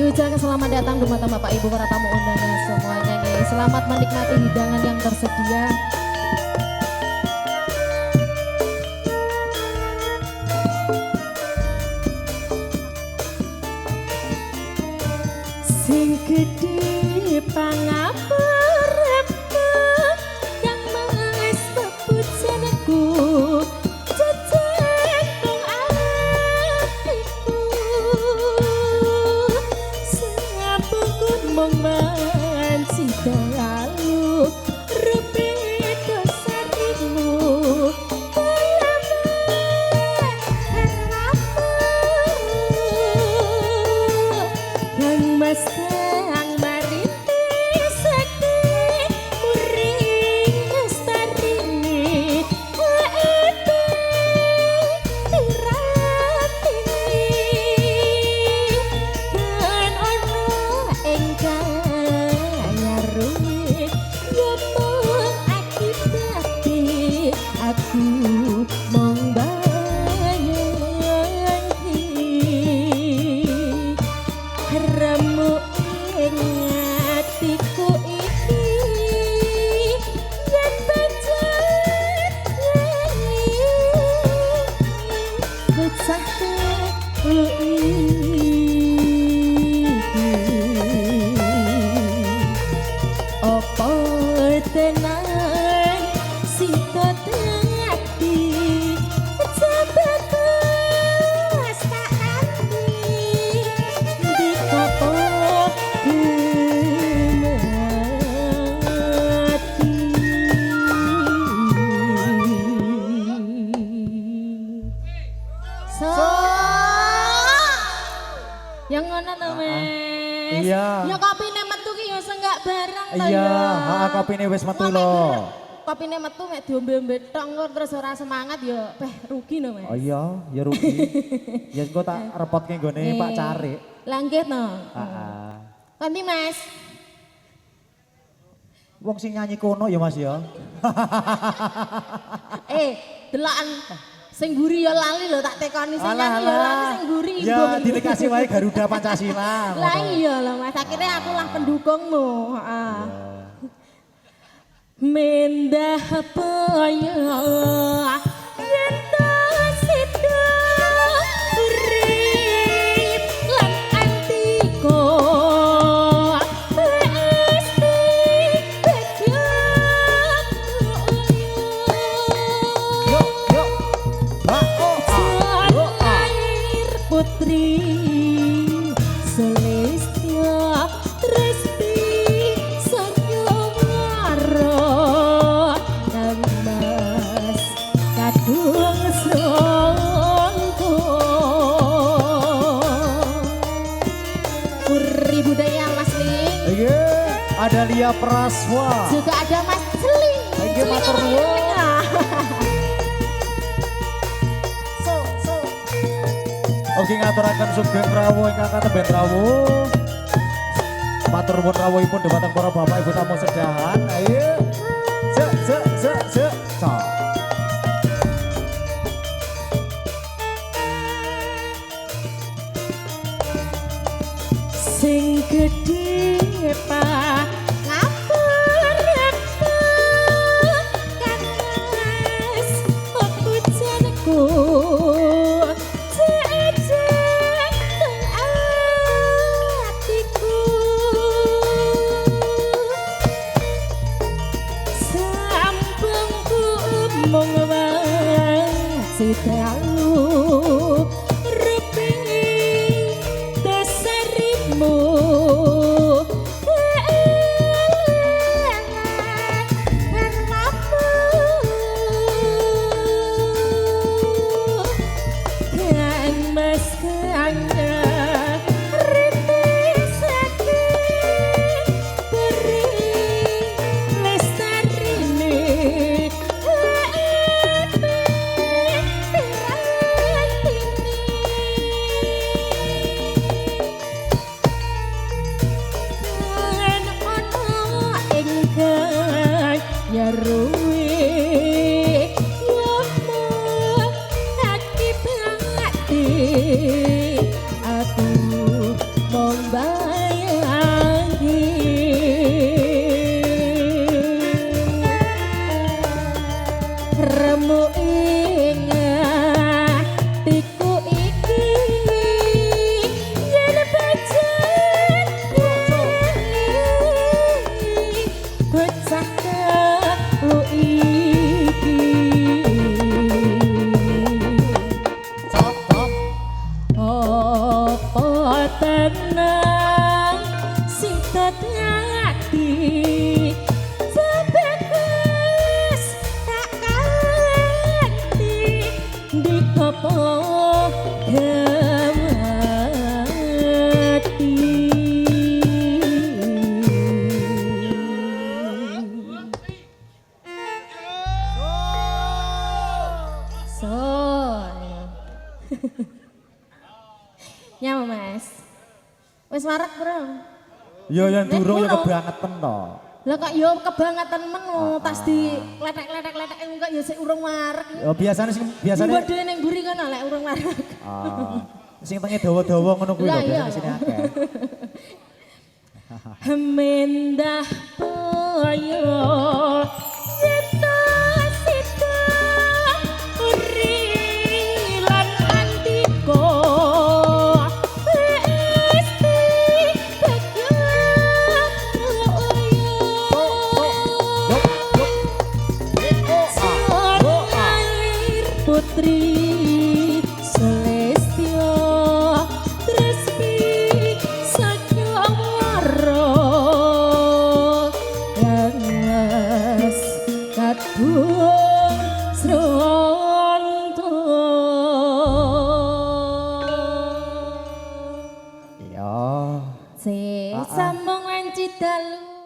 ucapkan selamat datang untuk Bapak Ibu para tamu undangan semuanya nih. Selamat menikmati hidangan yang tersedia. Sing gede pangaparepku yang mas pepujanku jejengkung atiku sampun memanci dalu rupi dosarimu Mas kang marintis seki muring lestari haepe tiratini kan ono engkang nyaruwi ngomong akibati aku mong remuk ing atiku iki yen pancet bocah opo tenan sita dadi jabatas tak anti di kopo yang ngono to, Mas. Iya. Ya kopine metu ki ya senggak barang to Iya, ya. heeh kopine wis metu lho. Kopine metu mek diombe-ombe tok terus ora semangat ya peh rugi no, Mas. Oh iya, ya rugi. Ya engko tak repotke nggone Pak Carik. Lah nggih to. Heeh. Kanthi Mas. Wong sing nyanyi kono ya Mas ya. Delokan sing mburi ya lali lho tak tekoni sing nyanyi ya lali sing mburi ya dikasih wae Garuda Pancasila. Lah iya lho Mas, akhirnya aku lah pendukungmu. Heeh. Mendah paya yen ta sida urip lan antiko pesti bedhak Yuk, yuk. air putri Celestia Tresti Sanyawara nang mas kadung songko Puri budaya Mas Ling Iya, ada Lia Praswa. juga ada Mas Celing Iki matur nuwun. Oke ngaturaken Sugeng Rawuh ingkang katemben rawuh. Matur nuwun rawuhipun dhumateng para bapak ibu tamu sedahan. Ayo. Cek. Sing gedhe pak ngaparepku kan mas pepujanku jejengkung atiku sampung ku mung wanci dalu rupi dasarimu kang mas kangga ritisake puri lestarine haepe aku mong warak bro. Yo yang durung ya Nek kebangetan to. Lah kok yo kebangetan menu tas di letek-letek enggak ya sik urung warak. Yo biasanya Bodhe ning mburi kono lek urung warak. Sing tenge dawa-dawa ngono kuwi lho biasane sini akeh. Mendah poyo sita-sita uri lan antiko esti putri Celestio Trespi Sakyawaro Rangas Kadung Sronto Iya. Sambung wanci dalu